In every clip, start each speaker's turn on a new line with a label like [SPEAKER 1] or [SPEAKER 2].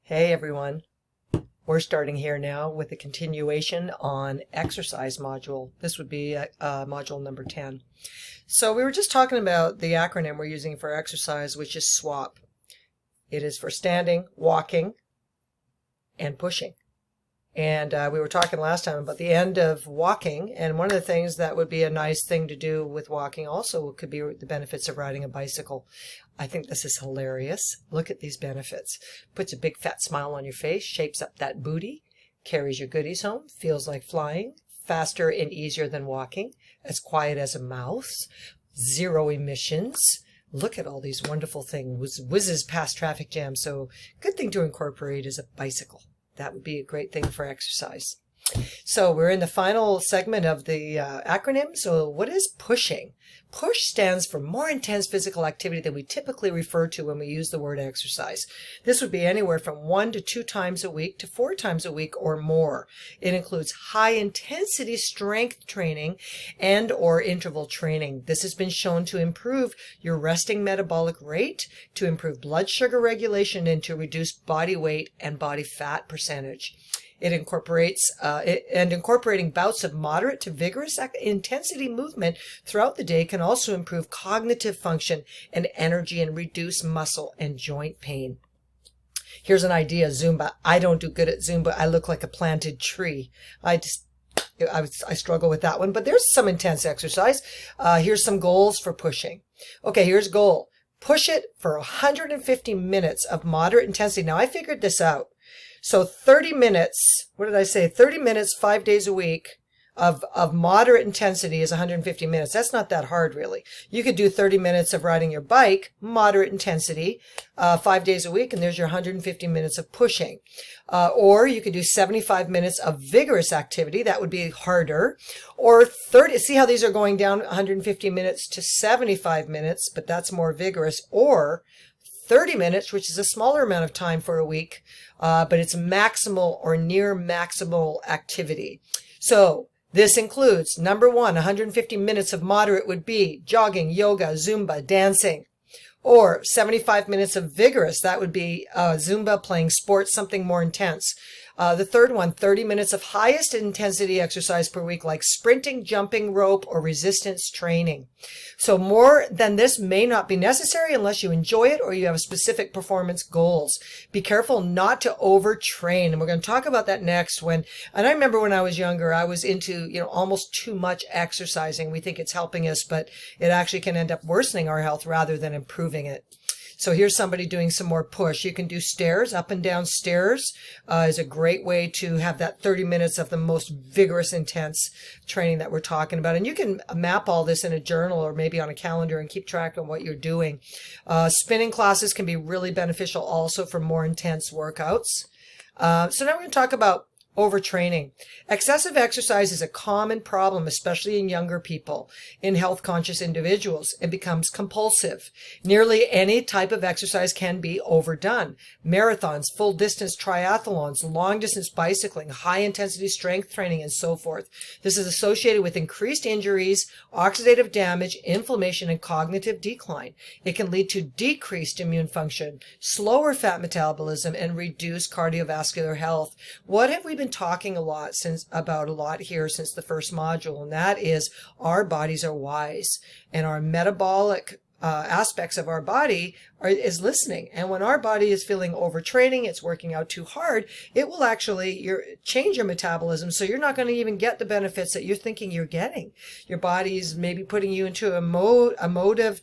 [SPEAKER 1] Hey everyone, we're starting here now with a continuation on exercise module. This would be module number 10. So we were just talking about the acronym we're using for exercise, which is SWAP. It is for standing, walking, and pushing. And we were talking last time about the end of walking, and one of the things that would be a nice thing to do with walking also could be the benefits of riding a bicycle. I think this is hilarious. Look at these benefits. Puts a big fat smile on your face, shapes up that booty, carries your goodies home, feels like flying, faster and easier than walking, as quiet as a mouse, zero emissions. Look at all these wonderful things, whizzes past traffic jams. So good thing to incorporate is a bicycle. That would be a great thing for exercise. So we're in the final segment of the acronym. So what is pushing? Push stands for more intense physical activity than we typically refer to when we use the word exercise. This would be anywhere from 1 to 2 times a week to 4 times a week or more. It includes high intensity strength training and or interval training. This has been shown to improve your resting metabolic rate, to improve blood sugar regulation, and to reduce body weight and body fat percentage. It incorporates incorporating bouts of moderate to vigorous intensity movement throughout the day can also improve cognitive function and energy and reduce muscle and joint pain. Here's an idea, Zumba. I don't do good at Zumba. I look like a planted tree. I struggle with that one, but there's some intense exercise. Here's some goals for pushing. Okay, here's a goal. Push it for 150 minutes of moderate intensity. Now, I figured this out. So 30 minutes, what did I say? 30 minutes, 5 days a week of moderate intensity is 150 minutes. That's not that hard, really. You could do 30 minutes of riding your bike, moderate intensity, 5 days a week, and there's your 150 minutes of pushing. Or you could do 75 minutes of vigorous activity. That would be harder. Or 30, see how these are going down 150 minutes to 75 minutes, but that's more vigorous. Or 30 minutes, which is a smaller amount of time for a week, but it's maximal or near maximal activity. So this includes, number 1, 150 minutes of moderate would be jogging, yoga, Zumba, dancing. Or 75 minutes of vigorous, that would be Zumba, playing sports, something more intense. The third one, 30 minutes of highest intensity exercise per week, like sprinting, jumping rope, or resistance training. So more than this may not be necessary unless you enjoy it or you have specific performance goals. Be careful not to overtrain. And we're going to talk about that next and I remember when I was younger, I was into, almost too much exercising. We think it's helping us, but it actually can end up worsening our health rather than improving it. So here's somebody doing some more push. You can do stairs, up and down stairs is a great way to have that 30 minutes of the most vigorous, intense training that we're talking about. And you can map all this in a journal or maybe on a calendar and keep track of what you're doing. Spinning classes can be really beneficial also for more intense workouts. So now we're going to talk about overtraining. Excessive exercise is a common problem, especially in younger people. In health-conscious individuals, it becomes compulsive. Nearly any type of exercise can be overdone. Marathons, full-distance triathlons, long-distance bicycling, high-intensity strength training, and so forth. This is associated with increased injuries, oxidative damage, inflammation, and cognitive decline. It can lead to decreased immune function, slower fat metabolism, and reduced cardiovascular health. What have we been talking about a lot here since the first module, and that is our bodies are wise, and our metabolic aspects of our body is listening. And when our body is feeling overtraining, it's working out too hard, it will actually change your metabolism, so you're not going to even get the benefits that you're thinking you're getting. Your body's maybe putting you into a mode of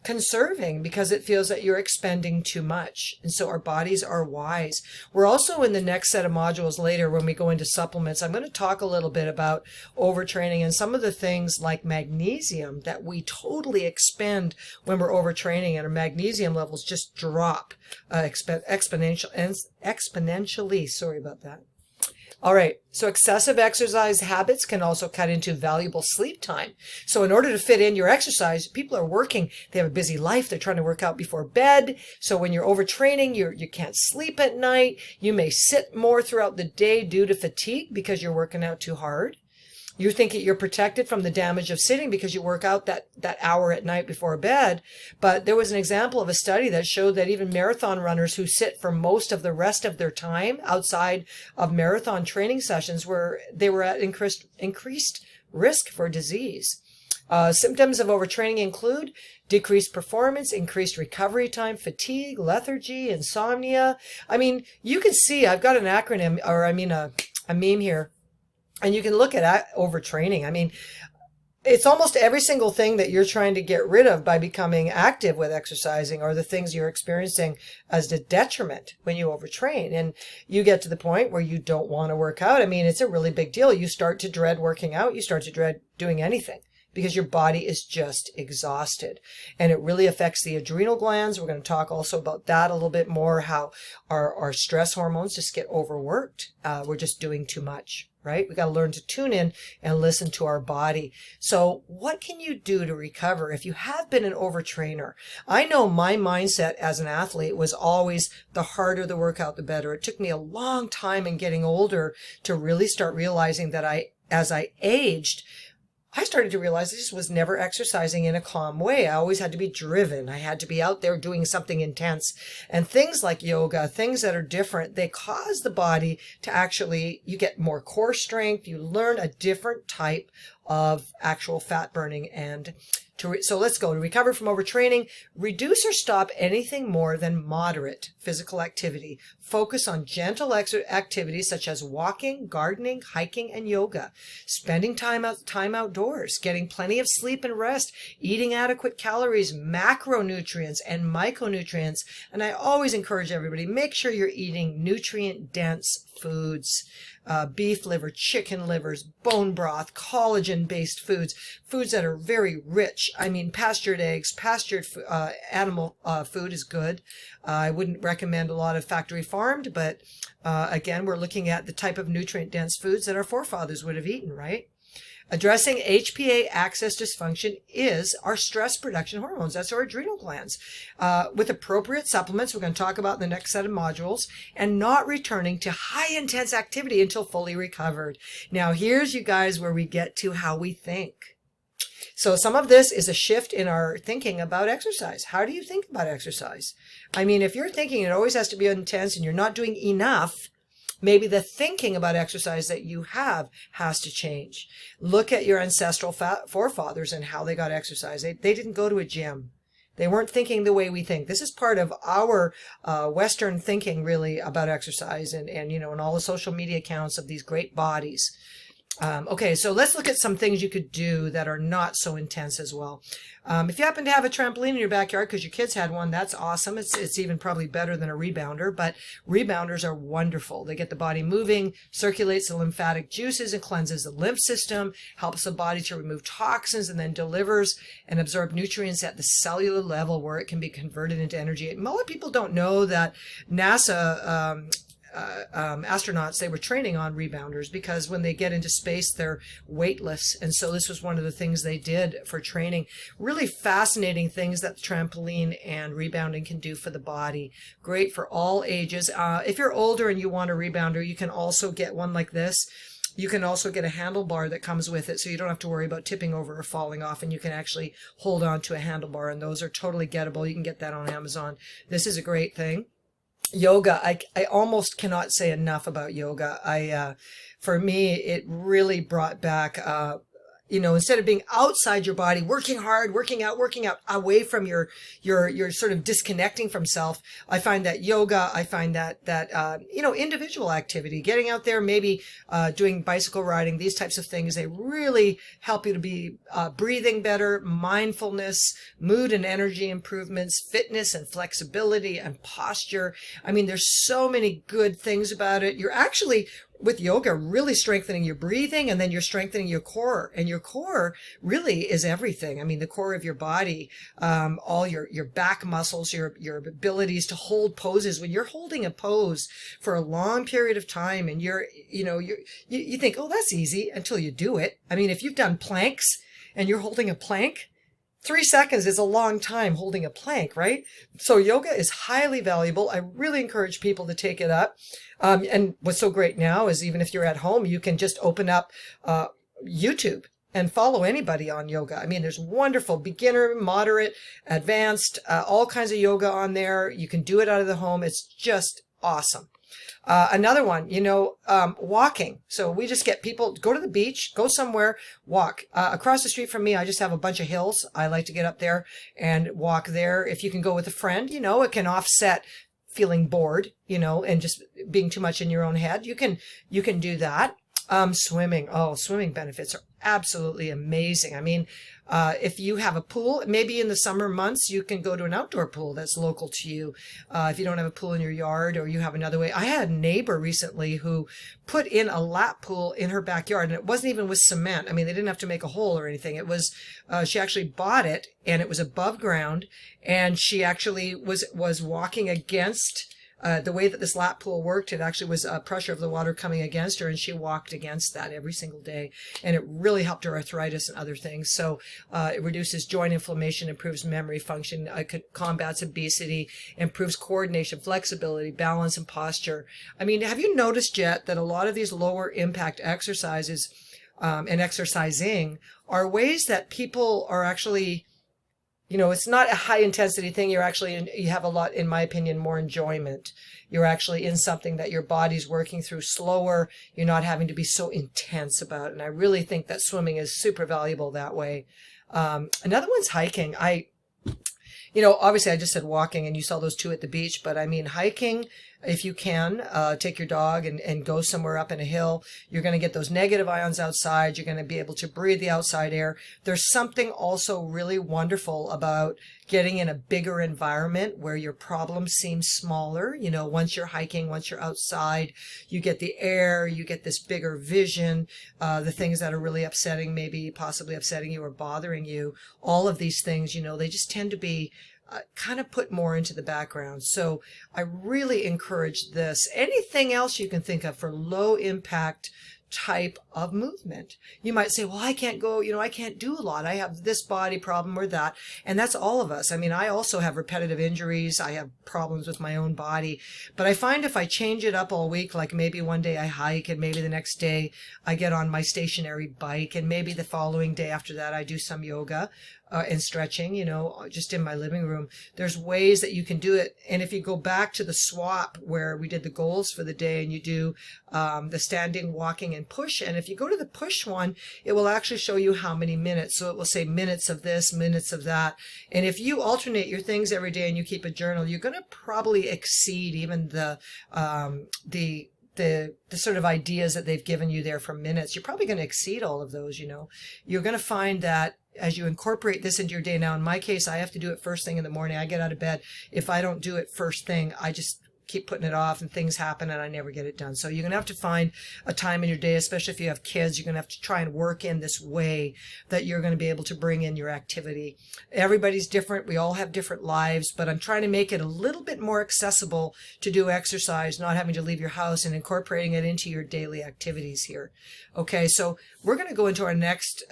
[SPEAKER 1] conserving because it feels that you're expending too much. And so our bodies are wise. We're also in the next set of modules later when we go into supplements. I'm going to talk a little bit about overtraining and some of the things like magnesium that we totally expend when we're overtraining, and our magnesium levels just drop exponentially. Sorry about that. All right, so excessive exercise habits can also cut into valuable sleep time. So in order to fit in your exercise, people are working, they have a busy life, they're trying to work out before bed. So when you're overtraining, you can't sleep at night. You may sit more throughout the day due to fatigue because you're working out too hard. You think that you're protected from the damage of sitting because you work out that hour at night before bed. But there was an example of a study that showed that even marathon runners who sit for most of the rest of their time outside of marathon training sessions were at increased risk for disease. Symptoms of overtraining include decreased performance, increased recovery time, fatigue, lethargy, insomnia. I mean, you can see I've got an acronym, or I mean a meme here. And you can look at overtraining. I mean, it's almost every single thing that you're trying to get rid of by becoming active with exercising, or the things you're experiencing as a detriment when you overtrain. And you get to the point where you don't want to work out. I mean, it's a really big deal. You start to dread working out. You start to dread doing anything, because your body is just exhausted. And it really affects the adrenal glands. We're going to talk also about that a little bit more, how our stress hormones just get overworked. We're just doing too much, right? We got to learn to tune in and listen to our body. So what can you do to recover if you have been an overtrainer? I know my mindset as an athlete was always the harder the workout, the better. It took me a long time in getting older to really start realizing that as I aged, I started to realize I just was never exercising in a calm way. I always had to be driven. I had to be out there doing something intense. And things like yoga, things that are different, they cause the body to actually, you get more core strength. You learn a different type of actual fat burning. And so let's go to recover from overtraining. Reduce or stop anything more than moderate physical activity. Focus on gentle activities such as walking, gardening, hiking, and yoga. Spending time outdoors, getting plenty of sleep and rest, eating adequate calories, macronutrients, and micronutrients. And I always encourage everybody, make sure you're eating nutrient-dense foods. Beef liver, chicken livers, bone broth, collagen-based foods that are very rich. I mean, pastured eggs, pastured animal food is good. I wouldn't recommend a lot of factory farmed, but again, we're looking at the type of nutrient-dense foods that our forefathers would have eaten, right? Addressing HPA axis dysfunction is our stress production hormones. That's our adrenal glands. With appropriate supplements, we're going to talk about in the next set of modules, and not returning to high intense activity until fully recovered. Now, here's you guys where we get to how we think. So some of this is a shift in our thinking about exercise. How do you think about exercise? I mean, if you're thinking it always has to be intense and you're not doing enough, maybe the thinking about exercise that you have has to change. Look at your ancestral forefathers and how they got exercise. They didn't go to a gym. They weren't thinking the way we think. This is part of our Western thinking, really, about exercise and all the social media accounts of these great bodies. Okay, so let's look at some things you could do that are not so intense as well. If you happen to have a trampoline in your backyard because your kids had one, that's awesome. It's even probably better than a rebounder, but rebounders are wonderful. They get the body moving, circulates the lymphatic juices and cleanses the lymph system, helps the body to remove toxins, and then delivers and absorb nutrients at the cellular level where it can be converted into energy. A lot of people don't know that NASA astronauts, they were training on rebounders because when they get into space, they're weightless. And so this was one of the things they did for training. Really fascinating things that trampoline and rebounding can do for the body. Great for all ages. If you're older and you want a rebounder, you can also get one like this. You can also get a handlebar that comes with it, so you don't have to worry about tipping over or falling off, and you can actually hold on to a handlebar, and those are totally gettable. You can get that on Amazon. This is a great thing. Yoga, I almost cannot say enough about yoga. For me, it really brought back, instead of being outside your body, working hard, working out, away from your sort of disconnecting from self. I find that yoga, individual activity, getting out there, maybe doing bicycle riding, these types of things, they really help you to be breathing better, mindfulness, mood and energy improvements, fitness and flexibility and posture. I mean, there's so many good things about it. You're actually, with yoga, really strengthening your breathing, and then you're strengthening your core. And your core really is everything. I mean, the core of your body, all your back muscles, your abilities to hold poses. When you're holding a pose for a long period of time and you think, oh, that's easy until you do it. I mean, if you've done planks and you're holding a plank, 3 seconds is a long time holding a plank, right? So yoga is highly valuable. I really encourage people to take it up. And what's so great now is even if you're at home, you can just open up YouTube and follow anybody on yoga. I mean, there's wonderful beginner, moderate, advanced, all kinds of yoga on there. You can do it out of the home. It's just awesome. Another one, walking. So we just get people, go to the beach, go somewhere, walk. Across the street from me, I just have a bunch of hills. I like to get up there and walk there. If you can go with a friend, it can offset feeling bored, and just being too much in your own head. You can do that. Swimming. Oh, swimming benefits are absolutely amazing. I mean, if you have a pool, maybe in the summer months, you can go to an outdoor pool that's local to you. If you don't have a pool in your yard, or you have another way. I had a neighbor recently who put in a lap pool in her backyard, and it wasn't even with cement. I mean, they didn't have to make a hole or anything. It was, she actually bought it, and it was above ground, and she actually was walking against the way that this lap pool worked. It actually was pressure of the water coming against her, and she walked against that every single day. And it really helped her arthritis and other things. So it reduces joint inflammation, improves memory function, combats obesity, improves coordination, flexibility, balance, and posture. I mean, have you noticed yet that a lot of these lower impact exercises and exercising are ways that people are actually, it's not a high intensity thing. You have a lot, in my opinion, more enjoyment. You're actually in something that your body's working through slower. You're not having to be so intense about it. And I really think that swimming is super valuable that way. Another one's hiking. Obviously I just said walking, and you saw those two at the beach, but I mean, hiking, if you can, take your dog and go somewhere up in a hill. You're going to get those negative ions outside. You're going to be able to breathe the outside air. There's something also really wonderful about getting in a bigger environment where your problems seem smaller. Once you're hiking, once you're outside, you get the air, you get this bigger vision, the things that are really upsetting, maybe possibly upsetting you or bothering you. All of these things, they just tend to be kind of put more into the background. So I really encourage this. Anything else you can think of for low impact type of movement. You might say, well, I can't go, I can't do a lot. I have this body problem or that. And that's all of us. I mean, I also have repetitive injuries. I have problems with my own body. But I find if I change it up all week, like maybe one day I hike, and maybe the next day I get on my stationary bike, and maybe the following day after that I do some yoga and stretching, just in my living room. There's ways that you can do it. And if you go back to the swap where we did the goals for the day, and you do the standing, walking, and push, and if you go to the push one, it will actually show you how many minutes. So it will say minutes of this, minutes of that. And if you alternate your things every day and you keep a journal, you're going to probably exceed even the sort of ideas that they've given you there for minutes. You're probably going to exceed all of those. You're going to find that as you incorporate this into your day. Now, in my case, I have to do it first thing in the morning. I get out of bed. If I don't do it first thing, I just keep putting it off, and things happen and I never get it done. So you're going to have to find a time in your day, especially if you have kids. You're going to have to try and work in this way that you're going to be able to bring in your activity. Everybody's different. We all have different lives, but I'm trying to make it a little bit more accessible to do exercise, not having to leave your house, and incorporating it into your daily activities here. Okay, so we're going to go into our next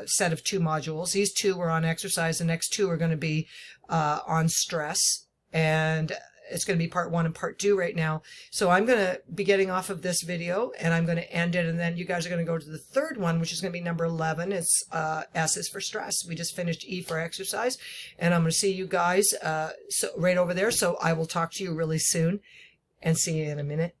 [SPEAKER 1] set of 2 modules. These 2 were on exercise. The next 2 are going to be on stress, and it's going to be part 1 and part 2 right now. So I'm going to be getting off of this video, and I'm going to end it. And then you guys are going to go to the 3rd one, which is going to be number 11. It's S is for stress. We just finished E for exercise, and I'm going to see you guys right over there. So I will talk to you really soon, and see you in a minute.